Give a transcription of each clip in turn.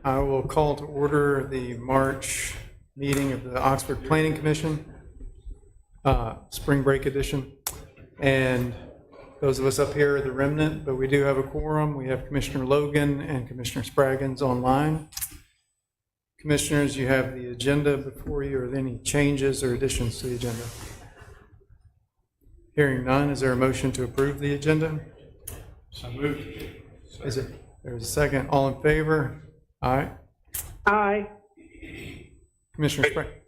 I will call to order the March meeting of the Oxford Planning Commission, Spring Break Edition. And those of us up here are the remnant, but we do have a quorum. We have Commissioner Logan and Commissioner Spraggins online. Commissioners, you have the agenda before you. Are there any changes or additions to the agenda? Hearing none, is there a motion to approve the agenda? So moved. Is it? There's a second. All in favor? Aye. Aye. Commissioner Spraggins?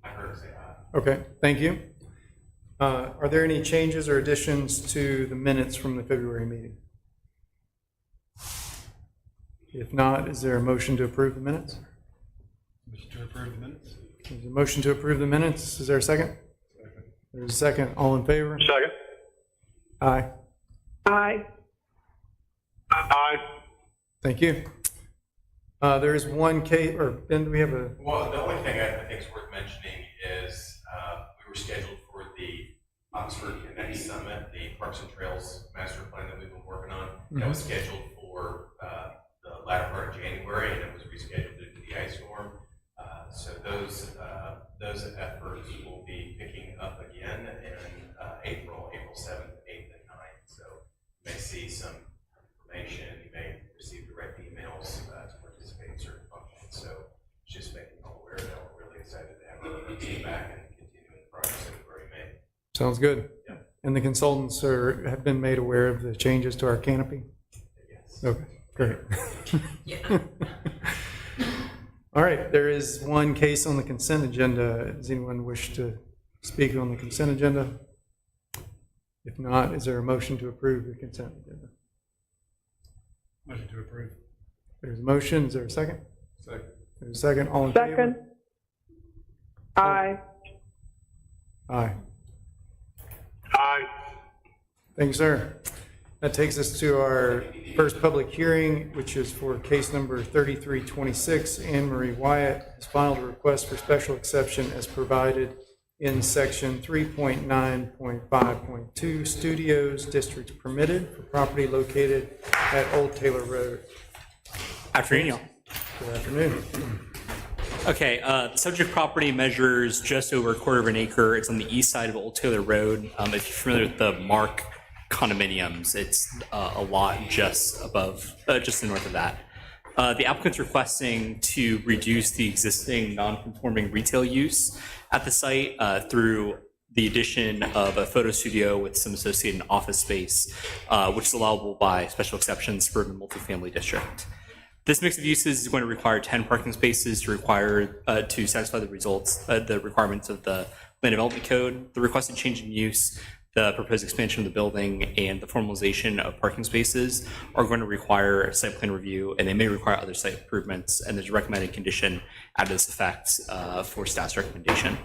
I heard her say aye. Okay, thank you. Are there any changes or additions to the minutes from the February meeting? If not, is there a motion to approve the minutes? Motion to approve the minutes? There's a motion to approve the minutes. Is there a second? Second. There's a second. All in favor? Second. Aye. Aye. Aye. Thank you. There is one case, or Ben, do we have a? Well, the only thing I think is worth mentioning is we were scheduled for the Oxford Connect Summit, the Parks and Trails Master Plan that we've been working on. That was scheduled for the latter part of January, and it was rescheduled due to the ice storm. So those efforts will be picking up again in April 7th, 8th, and 9th. So you may see some information, you may receive direct emails to participate in certain functions. So just making you aware that we're really excited to have our team back and continuing the progress that we've already made. Sounds good. Yeah. And the consultants have been made aware of the changes to our canopy? Yes. Okay, great. Yeah. All right, there is one case on the consent agenda. Does anyone wish to speak on the consent agenda? If not, is there a motion to approve the consent agenda? Motion to approve. There's a motion. Is there a second? Second. There's a second. All in favor? Second. Aye. Aye. Aye. Thank you, sir. That takes us to our first public hearing, which is for case number 3326. Anne Marie Wyatt has filed a request for special exception as provided in section 3.9.5.2 studios districts permitted for property located at Old Taylor Road. Afternoon, y'all. Good afternoon. Okay, the subject property measures just over a quarter of an acre. It's on the east side of Old Taylor Road. If you're familiar with the Mark condominiums, it's a lot just above, just to the north of that. The applicant's requesting to reduce the existing non-conforming retail use at the site through the addition of a photo studio with some associated office space, which is allowable by special exceptions for the multifamily district. This mix of uses is going to require 10 parking spaces to satisfy the requirements of the Land Development Code. The requested change in use, the proposed expansion of the building, and the formalization of parking spaces are going to require site plan review, and they may require other site improvements, and there's a recommended condition out of this effect for staff's recommendation.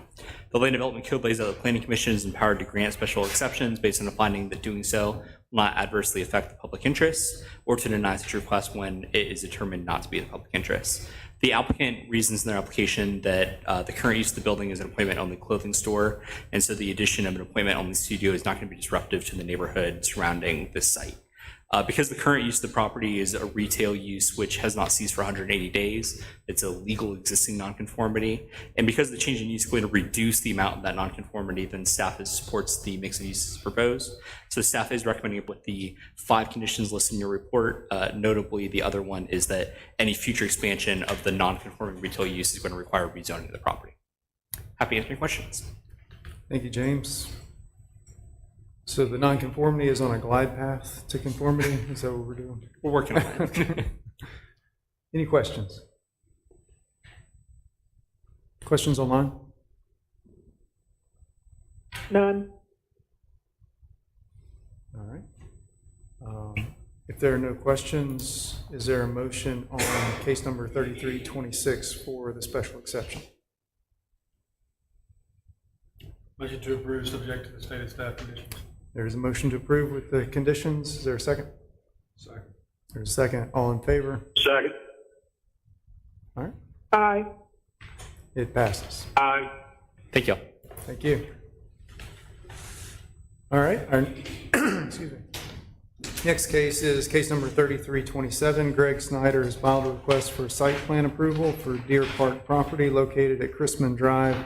The Land Development Code lays out the Planning Commission is empowered to grant special exceptions based on a finding that doing so will not adversely affect the public interest, or to deny such a request when it is determined not to be in the public interest. The applicant reasons in their application that the current use of the building is an appointment-only clothing store, and so the addition of an appointment-only studio is not going to be disruptive to the neighborhood surrounding this site. Because the current use of the property is a retail use which has not ceased for 180 days, it's a legal existing nonconformity, and because the change in use is going to reduce the amount of that nonconformity, then staff supports the mix of uses proposed. So staff is recommending with the 5 conditions listed in your report. Notably, the other one is that any future expansion of the nonconforming retail use is going to require rezoning of the property. Happy to answer any questions. Thank you, James. So the nonconformity is on a glide path to conformity? Is that what we're doing? We're working on it. Any questions? Questions online? None. All right. If there are no questions, is there a motion on case number 3326 for the special exception? Motion to approve, subject to the stated staff conditions. There is a motion to approve with the conditions. Is there a second? Second. There's a second. All in favor? Second. All right. Aye. It passes. Aye. Thank you. Thank you. All right. Excuse me. Next case is case number 3327. Greg Snyder has filed a request for site plan approval for Deer Park property located at Chrisman Drive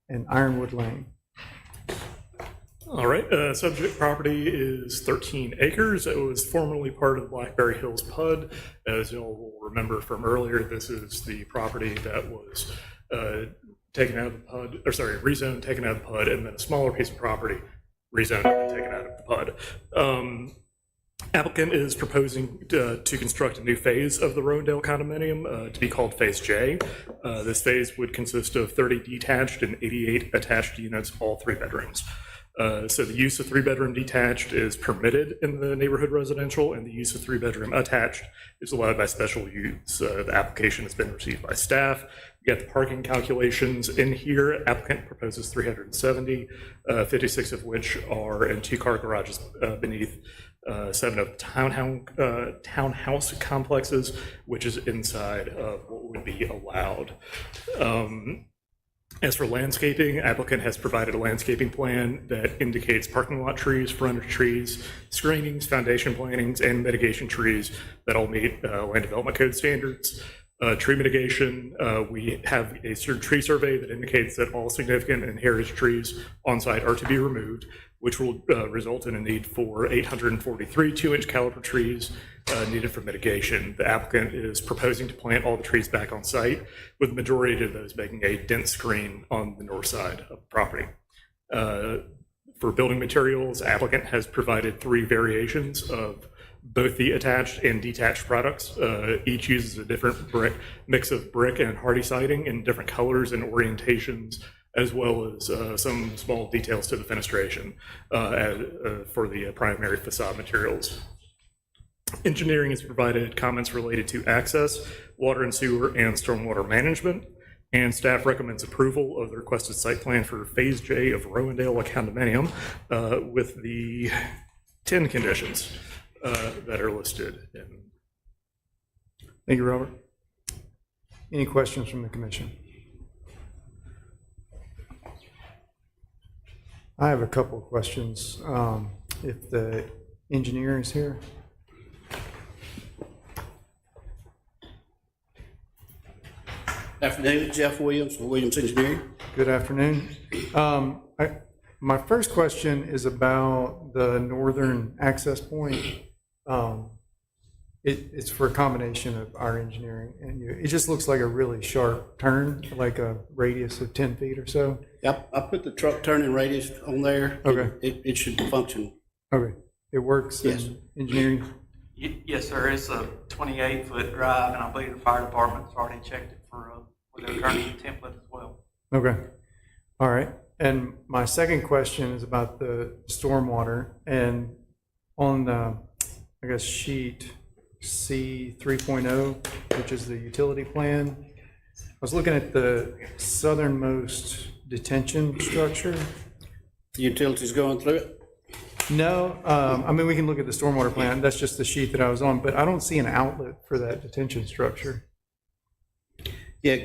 and Ironwood Lane. All right, subject property is 13 acres. It was formerly part of Blackberry Hills PUD. As you'll will remember from earlier, this is the property that was taken out of the PUD, or sorry, rezoned, taken out of the PUD, and then a smaller piece of property rezoned and taken out of the PUD. Applicant is proposing to construct a new phase of the Rowendale condominium to be called Phase J. This phase would consist of 30 detached and 88 attached units, all 3 bedrooms. So the use of 3-bedroom detached is permitted in the neighborhood residential, and the use of 3-bedroom attached is allowed by special use. The application has been received by staff. We got the parking calculations in here. Applicant proposes 370, 56 of which are in 2-car garages beneath 7 of the townhouse complexes, which is inside of what would be allowed. As for landscaping, applicant has provided a landscaping plan that indicates parking lot trees, frontage trees, screenings, foundation plantings, and mitigation trees that all meet land development code standards. Tree mitigation, we have a tree survey that indicates that all significant and heritage trees on site are to be removed, which will result in a need for 843 2-inch caliber trees needed for mitigation. The applicant is proposing to plant all the trees back on site, with the majority of those making a dense screen on the north side of the property. For building materials, applicant has provided 3 variations of both the attached and detached products. Each uses a different mix of brick and hardy siding in different colors and orientations, as well as some small details to the fenestration for the primary facade materials. Engineering has provided comments related to access, water and sewer, and stormwater management, and staff recommends approval of the requested site plan for Phase J of Rowendale condominium with the 10 conditions that are listed. Thank you, Robert. Any questions from the commission? I have a couple of questions. If the engineer is here. Afternoon, Jeff Williams from Williams Engineering. Good afternoon. My first question is about the northern access point. It's for a combination of our engineering, and it just looks like a really sharp turn, like a radius of 10 feet or so. Yep, I put the truck turning radius on there. Okay. It should function. Okay, it works Yes. in engineering? Yes, sir. It's a 28-foot drive, and I believe the fire department's already checked it for their turning template as well. Okay, all right. And my second question is about the stormwater, and on the, I guess, sheet C 3.0, which is the utility plan, I was looking at the southernmost detention structure. The utilities going through it. No, I mean, we can look at the stormwater plan, that's just the sheet that I was on, but I don't see an outlet for that detention structure. Yeah,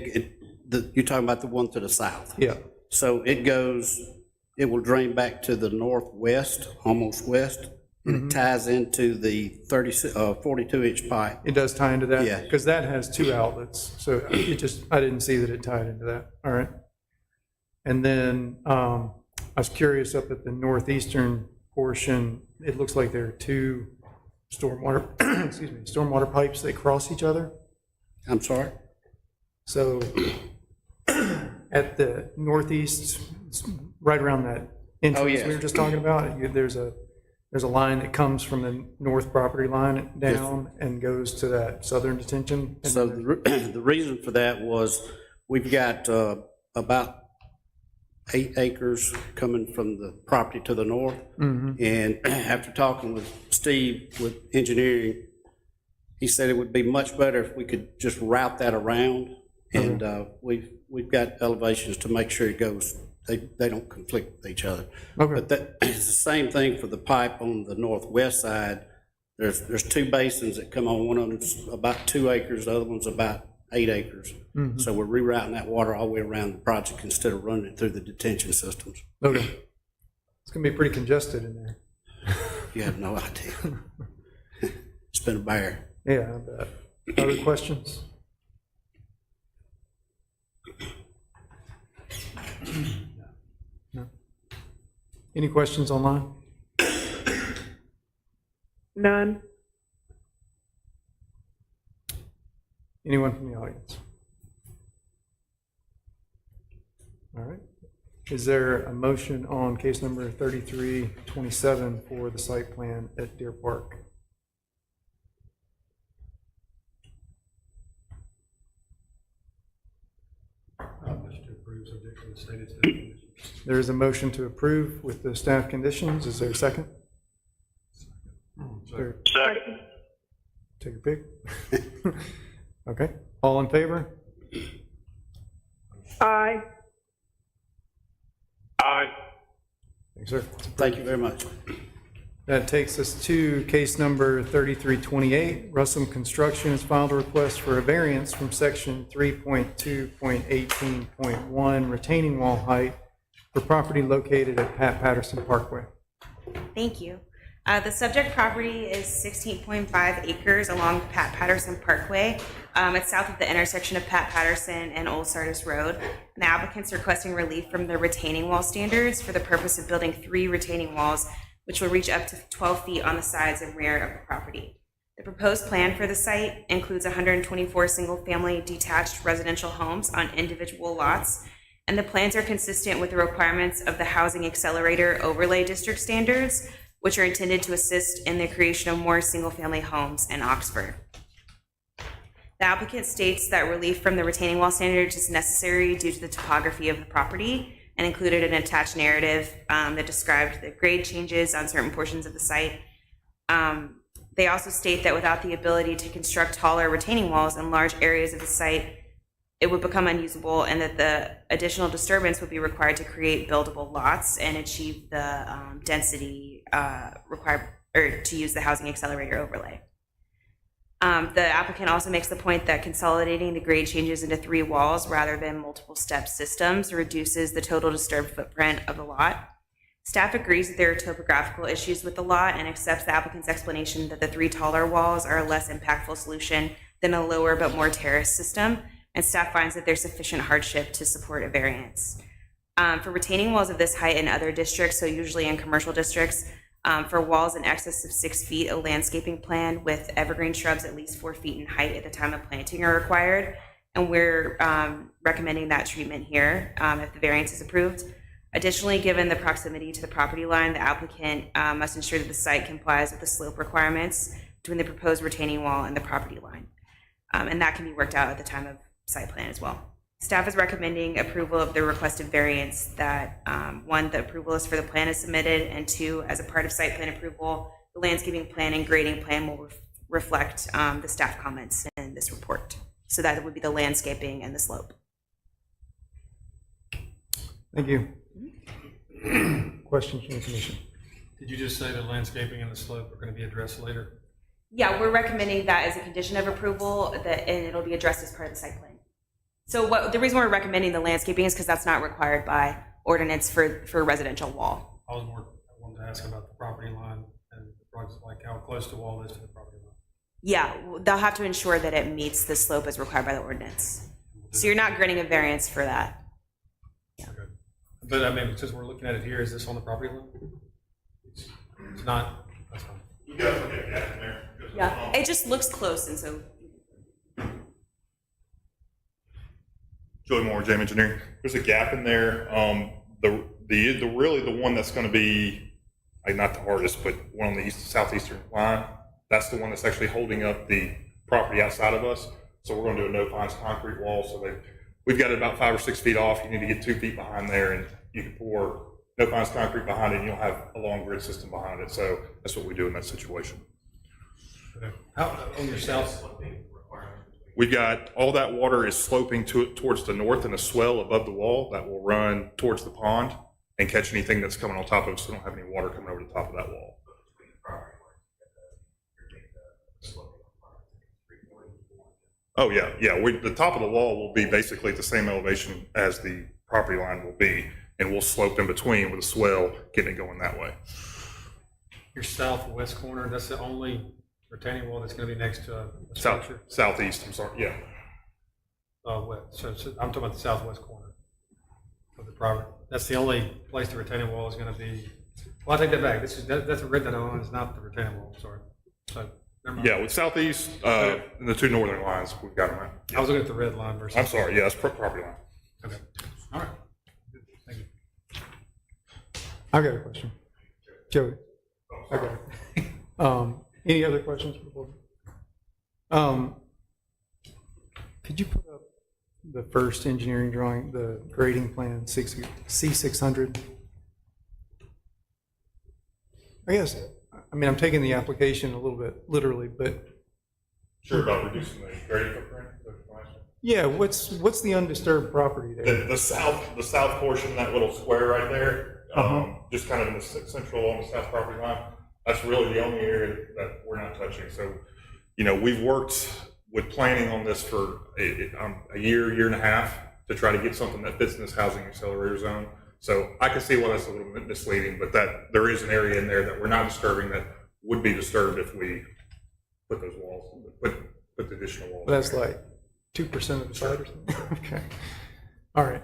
you're talking about the one to the south. Yeah, So it will drain back to the northwest, almost west, and it ties into the 42-inch pipe. it does tie into that? Yeah. Because that has 2 outlets, so I didn't see that it tied into that. All right. And then I was curious, up at the northeastern portion, it looks like there are 2 stormwater, excuse me, stormwater pipes that cross each other. I'm sorry? So at the northeast, right around that entrance yes. we were just talking about, there's a line that comes from the north property line down and goes to that southern detention. And So then the reason for that was we've got about 8 acres coming from the property to the north. And after talking with Steve with engineering, he said it would be much better if we could just route that around. And we've got elevations to make sure it goes, they don't conflict with each other. Okay. But that it's the same thing for the pipe on the northwest side. There's 2 basins that come on. One of them's about 2 acres, the other one's about 8 acres. So we're rerouting that water all the way around the project instead of running it through the detention systems. Okay. It's going to be pretty congested in there. You have no idea. been a bear. Yeah, I bet. Other questions? No. Any questions online? None. Anyone from the audience? All right. Is there a motion on case number 3327 for the site plan at Deer Park? Motion to approve subject to the stated staff conditions. There is a motion to approve with the staff conditions. Is there a second? Second. Take a pick. Okay. All in favor? Aye. Thanks, sir. Thank you very much. That takes us to case number 3328. Russell Construction has filed a request for a variance from section 3.2.18.1 retaining wall height for property located at Pat Patterson Parkway. Thank you. The subject property is 16.5 acres along Pat Patterson Parkway. It's south of the intersection of Pat Patterson and Old Sardis Road. And the applicant's requesting relief from the retaining wall standards for the purpose of building 3 retaining walls, which will reach up to 12 feet on the sides and rear of the property. The proposed plan for the site includes 124 single-family detached residential homes on individual lots, and the plans are consistent with the requirements of the Housing Accelerator Overlay District standards, which are intended to assist in the creation of more single-family homes in Oxford. The applicant states that relief from the retaining wall standards is necessary due to the topography of the property, and included an attached narrative that described the grade changes on certain portions of the site. They also state that without the ability to construct taller retaining walls in large areas of the site, it would become unusable, and that the additional disturbance would be required to create buildable lots and achieve the density required, or to use the Housing Accelerator overlay. The applicant also makes the point that consolidating the grade changes into 3 walls rather than multiple step systems reduces the total disturbed footprint of the lot. Staff agrees that there are topographical issues with the lot and accepts the applicant's explanation that the 3 taller walls are a less impactful solution than a lower but more terraced system, and staff finds that there's sufficient hardship to support a variance. For retaining walls of this height in other districts, so usually in commercial districts, for walls in excess of 6 feet, a landscaping plan with evergreen shrubs at least 4 feet in height at the time of planting are required. And we're recommending that treatment here if the variance is approved. Additionally, given the proximity to the property line, the applicant must ensure that the site complies with the slope requirements between the proposed retaining wall and the property line. And that can be worked out at the time of site plan as well. Staff is recommending approval of the requested variance that, 1, the approval is for the plan as submitted, and 2, as a part of site plan approval, the landscaping plan and grading plan will reflect the staff comments in this report. So that would be the landscaping and the slope. Thank you. Questions from the commission? Did you just say the landscaping and the slope are going to be addressed later? Yeah, we're recommending that as a condition of approval, and it'll be addressed as part of the site plan. So the reason we're recommending the landscaping is because that's not required by ordinance for a residential wall. I wanted to ask about the property line and like how close the wall is to the property line. Yeah, they'll have to ensure that it meets the slope as required by the ordinance. So you're not granting a variance for that. Okay. But I mean, since we're looking at it here, is this on the property line? It's not, that's fine. You guys look at that in there. Yeah, it just looks close, and so. Joey Moore, JAM Engineering. There's a gap in there. Really the one that's going to be, not the hardest, but one on the southeastern line. That's the one that's actually holding up the property outside of us. So we're going to do a no fines concrete wall. So we've got it about 5 or 6 feet off. You need to get 2 feet behind there, and you can pour no fines concrete behind it, and you'll have a long grid system behind it. So that's what we do in that situation. Okay. How, on your south, We've got all that water is sloping towards the north in a swell above the wall that will run towards the pond and catch anything that's coming on top of us. So we don't have any water coming over the top of that wall. Oh, yeah. The top of the wall will be basically at the same elevation as the property line will be, and we'll slope in between with a swell, getting it going that way. your southwest corner, that's the only retaining wall that's gonna be next to a South, structure? southeast, I'm sorry, yeah. West, so I'm talking about the southwest corner of the property. That's the only place the retaining wall is gonna be, well, I take that back, that's a red that I own, it's not the retaining wall, sorry. So, never mind. Yeah, with southeast, and the two northern lines, we've got them at. I was looking at the red line versus. I'm sorry, yeah, that's property line. Okay, all right. Good. Thank you. I've got a question. Joey. Okay. Any other questions for the board? Could you put up the first engineering drawing, the grading plan, C600? I guess, I mean, I'm taking the application a little bit literally, but Sure, about reducing the grading footprint? yeah, what's the undisturbed property there? The south portion, that little square right there, just kind of in the central on the south property line, that's really the only area that we're not touching. So, you know, we've worked with planning on this for a year and a half to try to get something that fits in this housing accelerator zone. So I can see why that's a little bit misleading, but that there is an area in there that we're not disturbing that would be disturbed if we put those walls, put the additional walls. That's like 2% of the site or something? Okay. All right.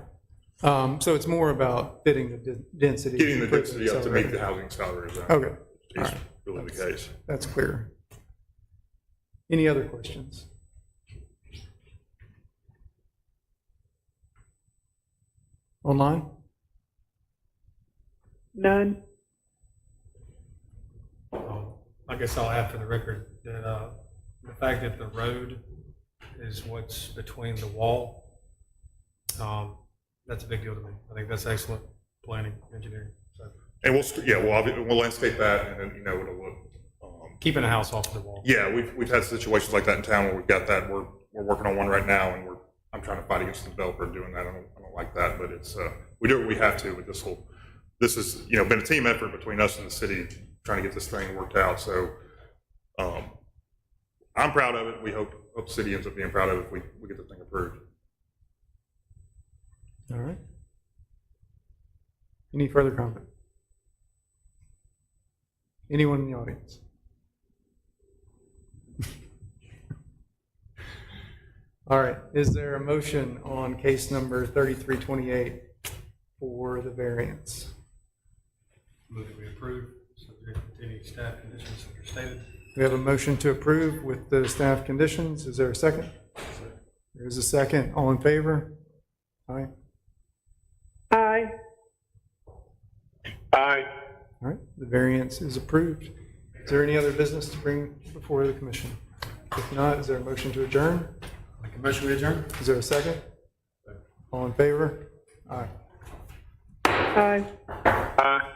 So it's more about fitting the density. Getting the for density up to meet the accelerator. housing accelerator zone. Okay. All Is right. really the case. That's clear. Any other questions? Online? None. I guess I'll add for the record that the fact that the road is what's between the wall, that's a big deal to me. I think that's excellent planning, engineering. So And we'll landscape that, and then, you know, it'll look, keeping a house off the wall. yeah, we've had situations like that in town where we've got that, we're working on one right now, and I'm trying to fight against the developer doing that, I don't like that, but it's, we do what we have to, but this has, you know, been a team effort between us and the city, trying to get this thing worked out, so, I'm proud of it, we hope the city ends up being proud of it if we get the thing approved. All right. Any further comment? Anyone in the audience? All right, is there a motion on case number 3328 for the variance? Move that we approve, subject to any staff conditions that are stated. We have a motion to approve with the staff conditions. Is there a second? There is a second. All in favor? Aye. Aye. All right, the variance is approved. Is there any other business to bring before the commission? If not, is there a motion to adjourn? Make a motion, we adjourn? Is there a second? All in favor? Aye. Aye. Aye.